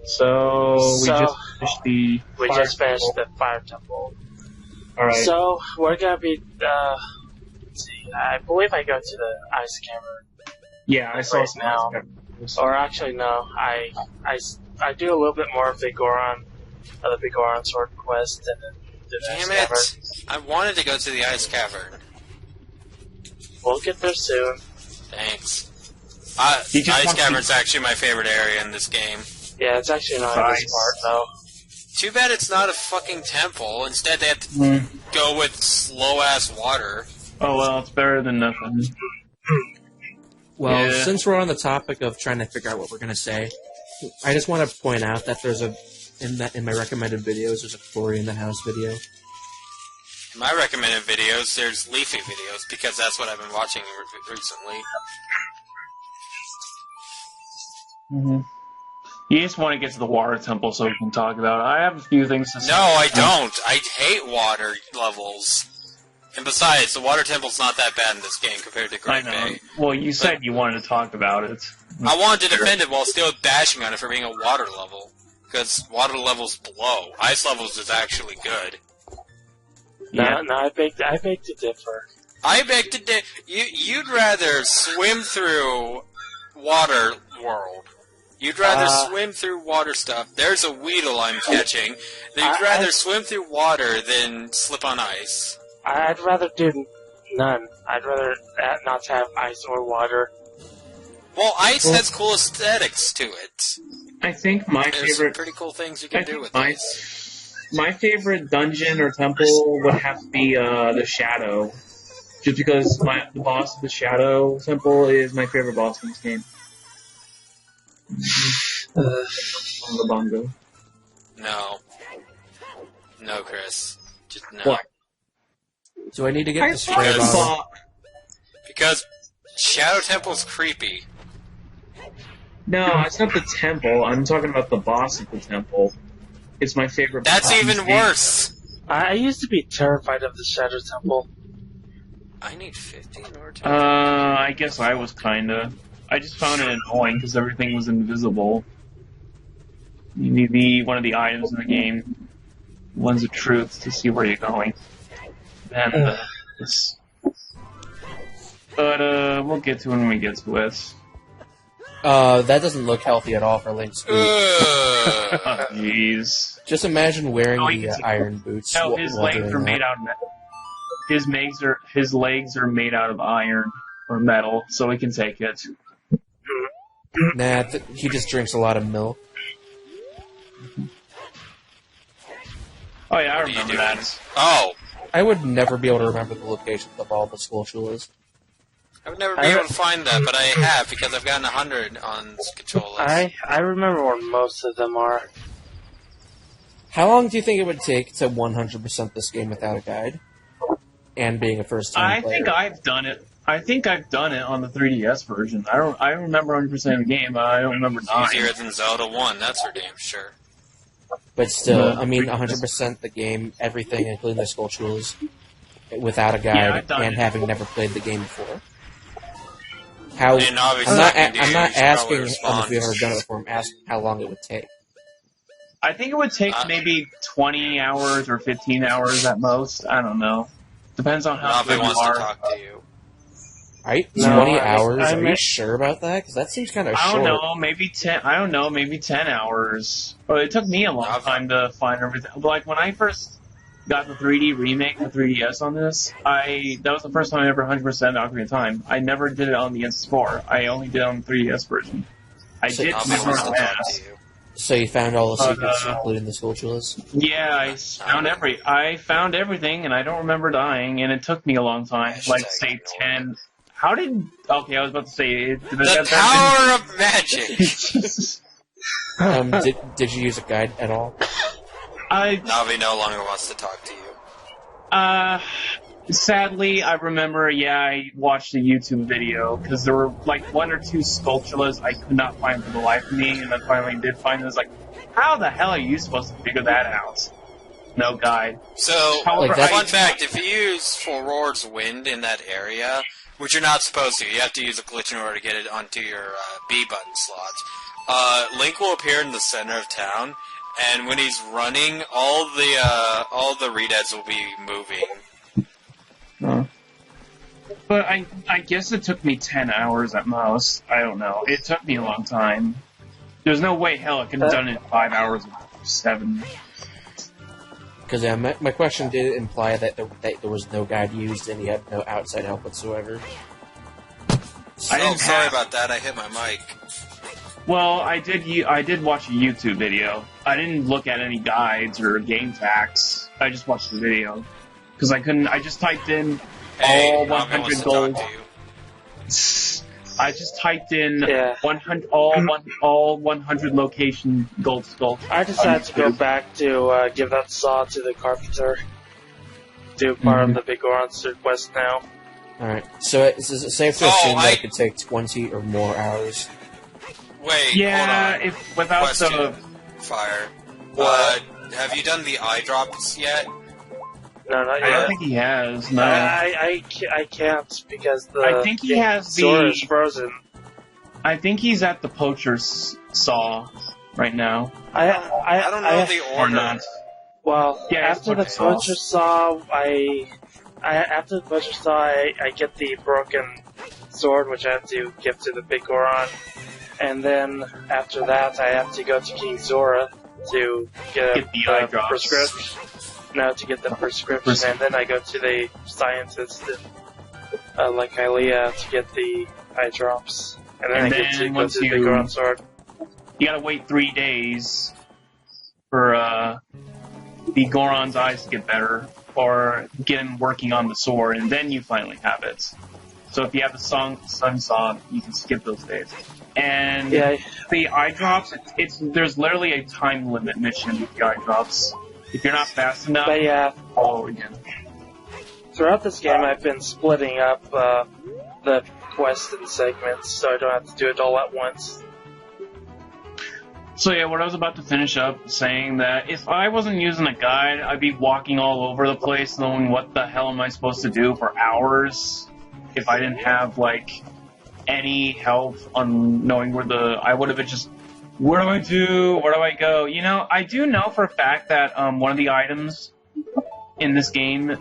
So we just finished the Fire Temple. All right. So we're gonna be. Let's see. I believe I go to the Ice Cavern. Yeah, I saw some now. Or actually, no. I do a little bit more of the Goron sword quest and then the Damn Ice Cavern. it! I wanted to go to the Ice Cavern. We'll get there soon. Thanks. Ice Cavern's actually my favorite area in this game. Yeah, it's actually not a nice part, though. Too bad it's not a fucking temple. Instead, they have to go with slow-ass water. Oh, well, it's better than nothing. Well, since we're on the topic of trying to figure out what we're going to say, I just want to point out that there's in my recommended videos, there's a Glory in the House video. In my recommended videos, there's Leafy videos, because that's what I've been watching recently. Mm-hmm. You just want to get to the water temple so we can talk about it. I have a few things to say. No, I don't. I hate water levels. And besides, the water temple's not that bad in this game compared to Great Bay. Well, you said you wanted to talk about it. I wanted to defend it while still bashing on it for being a water level. Because water levels blow. Ice levels is actually good. No, I beg to differ. I beg to differ. You'd rather swim through water world. You'd rather swim through water stuff. There's a Weedle I'm catching. You'd rather swim through water than slip on ice. I'd rather do none. I'd rather not have ice or water. Well, ice has cool aesthetics to it. I think There's some pretty cool things you can do with ice. My favorite dungeon or temple would have to be the Shadow. Just because the boss of the Shadow Temple is my favorite boss in this game. Bongo Bongo. No. No, Chris. Just no. What? Do I need to get the spray bottle? Because Shadow Temple's creepy. No, it's not the temple. I'm talking about the boss of the temple. It's my favorite boss. That's even worse! I used to be terrified of the Shadow Temple. I need 50 in order to... I guess I was kinda. I just found it annoying because everything was invisible. You need one of the items in the game, ones of truth, to see where you're going. And but we'll get to it when we get to it. That doesn't look healthy at all for Link's boot. Jeez. Just imagine wearing the iron boots. No, his legs are made out of metal. His legs are made out of iron or metal, so he can take it. Nah, he just drinks a lot of milk. Oh yeah, I remember that. Oh! I would never be able to remember the locations of all the Skulltulas. I would never be able to find that, but I have, because I've gotten 100 on controllers. I remember where most of them are. How long do you think it would take to 100% this game without a guide? And being a first-time player? I think I've done it. I think I've done it on the 3DS version. I remember 100% of the game, but I don't remember dying. Easier than Zelda 1, that's for damn sure. But still, I mean, 100% the game, everything, including the Skulltulas, without a guide, and having never played the game before. I'm not asking if you've ever done it before. I'm asking how long it would take. I think it would take maybe 20 hours or 15 hours at most. I don't know. Depends on how good you wants are. to talk to you. Right? 20 hours? Are you sure about that? Because that seems kind of short. I don't know. Maybe 10. I don't know. Maybe 10 hours. But it took me a long time to find everything. Like when I first got the 3D remake, the 3DS on this, that was the first time I ever 100% Ocarina of Time. I never did it on the N64. I only did it on the 3DS version. I did never pass. So you found all the secrets, including the Skulltulas? Yeah, I found everything, and I don't remember dying, and it took me a long time. Like, say, 10... How did... Okay, I was about to say... The power of magic! Did you use a guide at all? Navi no longer wants to talk to you. Sadly, I remember, I watched a YouTube video, because there were, like, one or two Skulltulas I could not find for the life of me, and I finally did find them. I was like, how the hell are you supposed to figure that out? No guide. So, fun fact, if you use Forward's Wind in that area, which you're not supposed to, you have to use a glitch in order to get it onto your B button slots. Link will appear in the center of town, and when he's running, all the Redeads will be moving. But I guess it took me 10 hours at most. I don't know. It took me a long time. There's no way hell I could have done it in 5 hours or 7. Because my question did imply that there was no guide used and you had no outside help whatsoever. Sorry about that. I hit my mic. Well, I did watch a YouTube video. I didn't look at any guides or game facts. I just watched the video because I couldn't. I just typed in all 100 gold. I just typed in 100 all 100 location gold skulls. I just had to go back to give that saw to the carpenter. Do part of the Big Goron's quest now. Alright, so is it safe to assume that it could take 20 or more hours? Wait, yeah, hold on. If without Question. the Fire. Have you done the eye drops yet? No, not yet. I don't think he has. No, I can't because the I think he has sword is frozen. I think he's at the poacher's saw right now. I don't know the order. Or not. Well, Yeah, after the poacher saw, I get the broken sword, which I have to give to the Big Goron, and then after that, I have to go to King Zora to get the eye drops. prescription. No, to get the prescription, and then I go to the scientist, like Hylia, to get the eye drops, and then I get to go to the Big Goron sword. You gotta wait 3 days for the Goron's eyes to get better, or get him working on the sword, and then you finally have it. So if you have the Sun Song, you can skip those days. And the eye drops, there's literally a time limit mission with the eye drops. If you're not fast enough, follow again. Throughout this game, I've been splitting up the quest in segments, so I don't have to do it all at once. So yeah, what I was about to finish up saying that if I wasn't using a guide, I'd be walking all over the place knowing what the hell am I supposed to do for hours if I didn't have, like, any help on knowing I would have been just, what do I do? Where do I go? You know, I do know for a fact that one of the items in this game,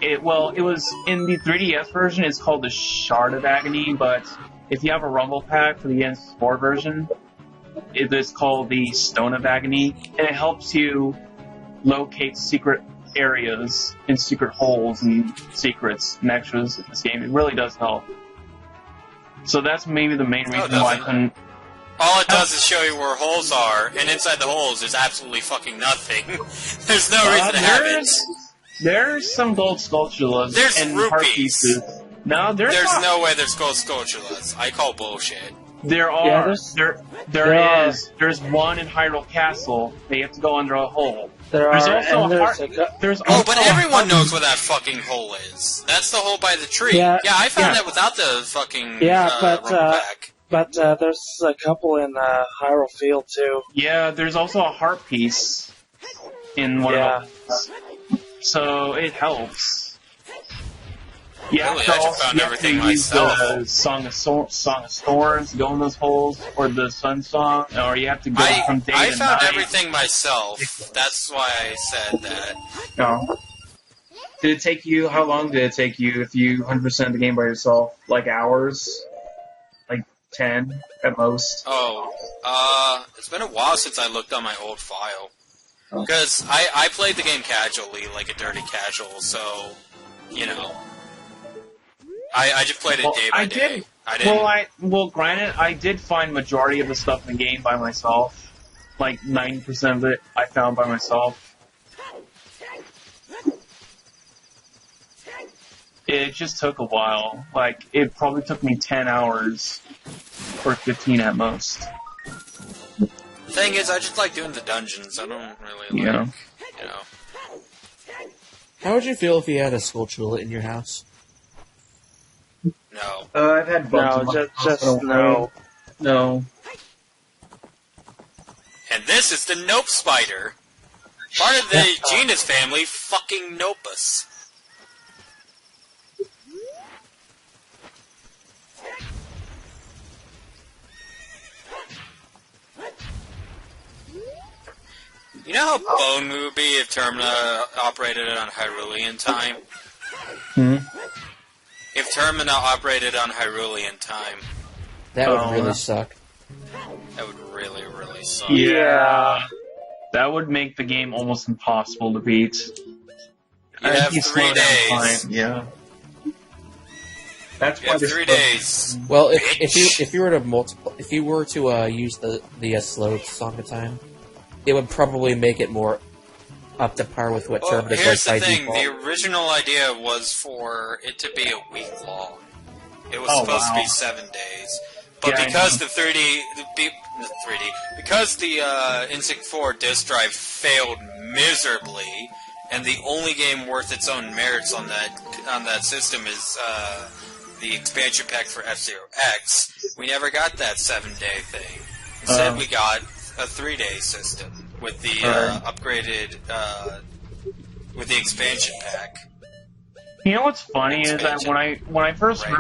it was in the 3DS version, it's called the Shard of Agony, but if you have a Rumble Pack for the N4 version, it is called the Stone of Agony, and it helps you locate secret areas and secret holes and secrets and extras in this game. It really does help. So that's maybe the main reason why I couldn't... All it does is show you where holes are, and inside the holes there's absolutely fucking nothing. There's no reason to have it. There's some gold sculptures and heart pieces. No, there's no way there's gold sculptures. I call bullshit. There are. There is. There's one in Hyrule Castle. They have to go under a hole. There's but everyone knows where that fucking hole is. That's the hole by the tree. Yeah, I found that without the fucking pack. But there's a couple in Hyrule Field too. Yeah, there's also a heart piece in one of those. So it helps. Yeah, really, I just found everything myself. The Song of Storms, go in those holes, or the Sun Song, or you have to go from day to night. I found everything myself. That's why I said that. No. Did it take you? How long did it take you if you 100% the game by yourself? Like hours? Like 10 at most? It's been a while since I looked on my old file. Because I played the game casually, like a dirty casual, so, you know. I just played it day by day. Granted, I did find majority of the stuff in the game by myself. Like 90% of it I found by myself. It just took a while. Like, it probably took me 10 hours, or 15 at most. The thing is, I just like doing the dungeons. I don't really you know. How would you feel if you had a Skulltula in your house? No. I've had bugs. No. No. And this is the Nope Spider. Part of the genus family, fucking Nopus. You know how Bone would be if Termina operated on Hyrulean time? If Termina operated on Hyrulean time. That would really suck. That would really, really suck. Yeah. That would make the game almost impossible to beat. You have 3 days. Yeah. That's why 3 days. Well, if you were to use the slow song of time, it would probably make it more up to par with what Termina does here's by the thing: default. the original idea was for it to be a week long. It was supposed to be 7 days, but because the 3D, because the Instinct 4 disc drive failed miserably, and the only game worth its own merits on that system is the expansion pack for F-Zero X, we never got that 7-day thing. Instead, we got a 3-day system with the upgraded, with the expansion pack. You know what's funny is that when I first heard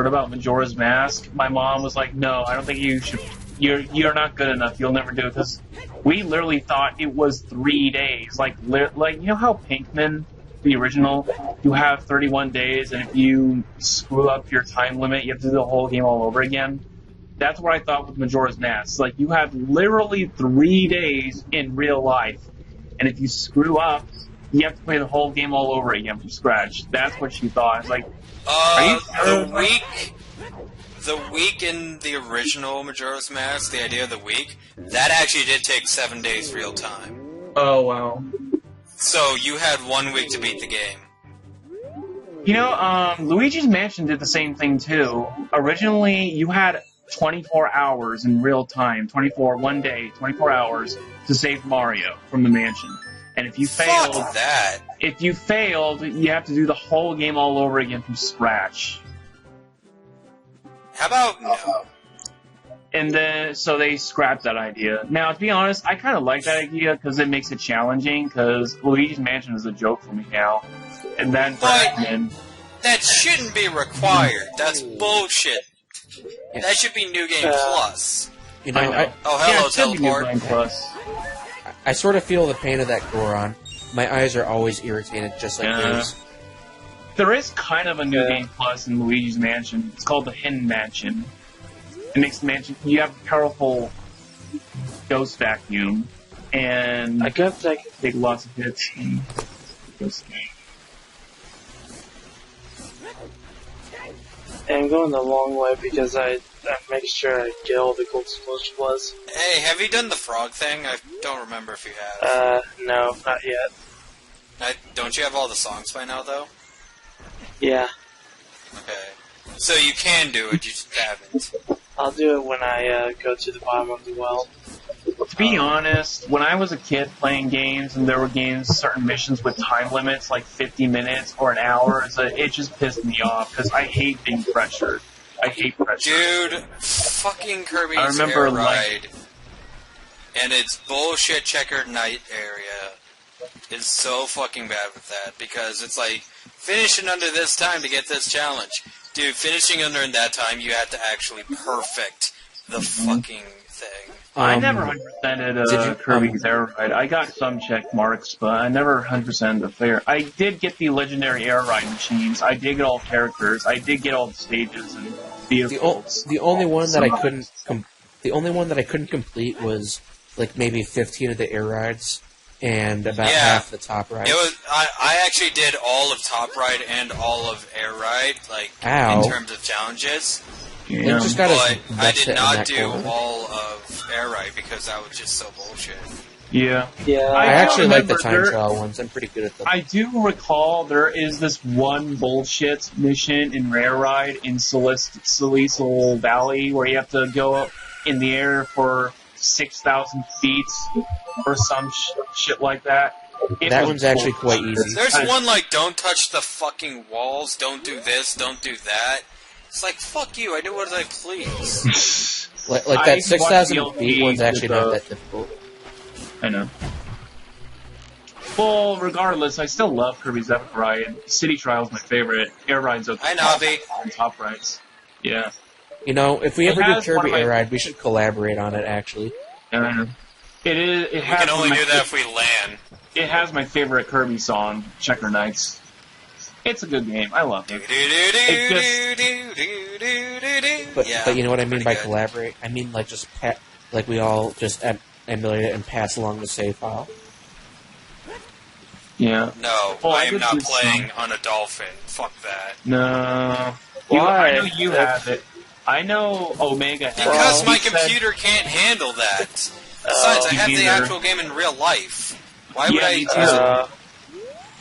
about Majora's Mask, my mom was like, "No, I don't think you should. You're not good enough. You'll never do it." Because we literally thought it was 3 days. Like you know how Pinkman, the original, you have 31 days, and if you screw up your time limit, you have to do the whole game all over again. That's what I thought with Majora's Mask. Like, you have literally 3 days in real life, and if you screw up, you have to play the whole game all over again from scratch. That's what she thought. It's like, are you sure? The week in the original Majora's Mask, the idea of the week, that actually did take 7 days real time. Oh, wow. So you had 1 week to beat the game. You know, Luigi's Mansion did the same thing, too. Originally, you had 24 hours in real time, 1 day, 24 hours to save Mario from the mansion. And if you failed, you have to do the whole game all over again from scratch. How about no? And then, so they scrapped that idea. Now, to be honest, I kind of like that idea because it makes it challenging, because Luigi's Mansion is a joke for me now. And then, that shouldn't be required. That's bullshit. Yeah. That should be New Game Plus. You know, hello, Teleport. I sort of feel the pain of that Goron. My eyes are always irritated, just like yours. There is kind of a New Game Plus in Luigi's Mansion. It's called the Hidden Mansion. It makes the mansion. You have a powerful ghost vacuum, and I guess I can take lots of hits. And I'm going the long way because I make sure I get all the gold plus. Hey, have you done the frog thing? I don't remember if you have. No, not yet. Don't you have all the songs by now, though? Yeah. Okay. So you can do it, you just haven't. I'll do it when I go to the bottom of the well. To be honest, when I was a kid playing games, and there were certain missions with time limits, like 50 minutes or an hour, it just pissed me off, because I hate being pressured. I hate pressure. Dude, fucking Kirby's Air Ride and its bullshit checkered night area is so fucking bad with that, because it's like, finish in under this time to get this challenge. Dude, finishing under in that time, you have to actually perfect the fucking thing. I never 100%ed Kirby's Air Ride. I got some check marks, but I never 100%ed the fair. I did get the legendary Air Ride machines. I did get all characters. I did get all the stages and vehicles. The only one that I couldn't complete was like maybe 15 of the Air Rides and about half the Top Ride. I actually did all of Top Ride and all of Air Ride, in terms of challenges. Yeah. But I did not do all of Air Ride because that was just so bullshit. Yeah. I actually like the time trial ones. I'm pretty good at them. I do recall there is this one bullshit mission in Air Ride in Celestial Valley where you have to go up in the air for 6,000 feet or some shit like that. That one's actually quite easy. There's one don't touch the fucking walls, don't do this, don't do that. It's like, fuck you, I do what I please. like that 6,000 feet one's actually not that difficult. I know. Well, regardless, I still love Kirby's Epic Ride. City Trial's my favorite. Air Ride's okay. I know, and Top Rides. Yeah. You know, if we ever do Kirby Air Ride, we should collaborate on it, actually. It is. It We has can only do that if we LAN. It has my favorite Kirby song, Checker Knights. It's a good game. I love it. But you know what I mean by collaborate? I mean like just like we all just emulate it and pass along the save file. Yeah. No, I am not playing on a Dolphin. Fuck that. No. Why? I know you have it. I know Omega has it. Because my computer can't handle that. Besides, I have the actual game in real life. Why would I?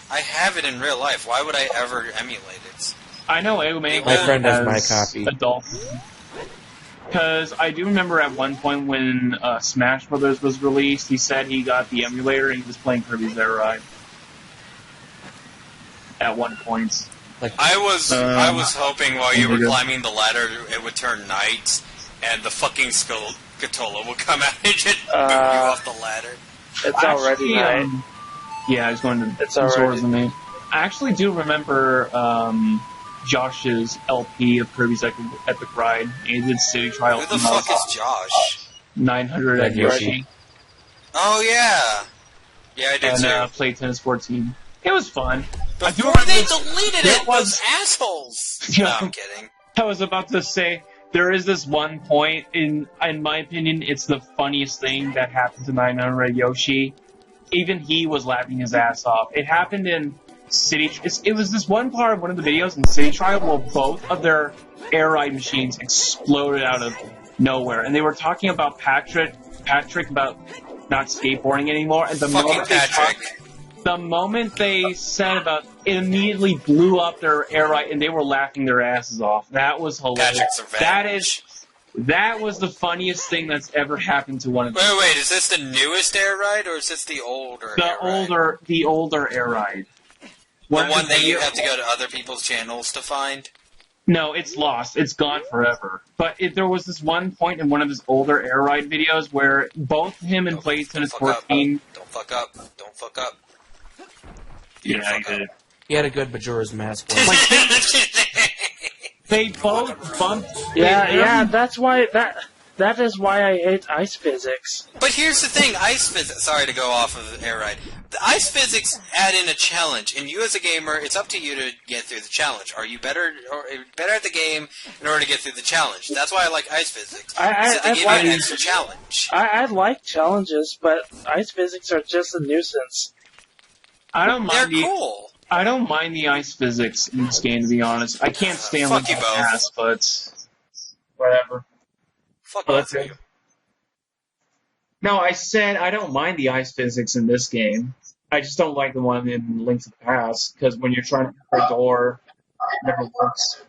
I have it in real life. Why would I ever emulate it? I know Omega. My friend has my copy. Because I do remember at one point when Smash Brothers was released, he said he got the emulator and he was playing Kirby's Air Ride. At one point. Like, I was hoping while you were climbing the ladder it would turn night and the fucking Skullcatola would come out and just boot you off the ladder. It's already night. Yeah, I was going to. It's already. I actually do remember Josh's LP of Kirby's Epic Ride. He did City Trial. Who the fuck is Josh? 900 at Yoshi. Oh yeah, yeah I did too. And Play Tennis 14. It was fun. Before they deleted it, those assholes. No, I'm kidding. I was about to say, there is this one point, in my opinion, it's the funniest thing that happened to 900 Yoshi. Even he was laughing his ass off. It happened in it was this one part of one of the videos in City Trial where both of their air ride machines exploded out of nowhere. And they were talking about Patrick about not skateboarding anymore. And the moment they said about it, immediately blew up their air ride, and they were laughing their asses off. That was hilarious. That was the funniest thing that's ever happened to one of them. Wait, is this the newest air ride, or is this the older air ride? The older air ride. The one that you have to go to other people's channels to find? No, it's lost. It's gone forever. But there was this one point in one of his older air ride videos where both him and Play Tennis 14... Don't fuck up. Don't fuck up. Yeah, he did. He had a good Majora's Mask one. They both bumped... Yeah, that's why... That is why I hate ice physics. But here's the thing, ice physics... Sorry to go off of the air ride. The ice physics add in a challenge, and you as a gamer, it's up to you to get through the challenge. Are you better at the game in order to get through the challenge? That's why I like ice physics. They give you an extra challenge. I like challenges, but ice physics are just a nuisance. They're cool. I don't mind the ice physics in this game, to be honest. I can't stand Fuck you both. ass, but whatever. Fuck both of you. No, I said I don't mind the ice physics in this game. I just don't like the one in Link to the Past, because when you're trying to open a door, it never works.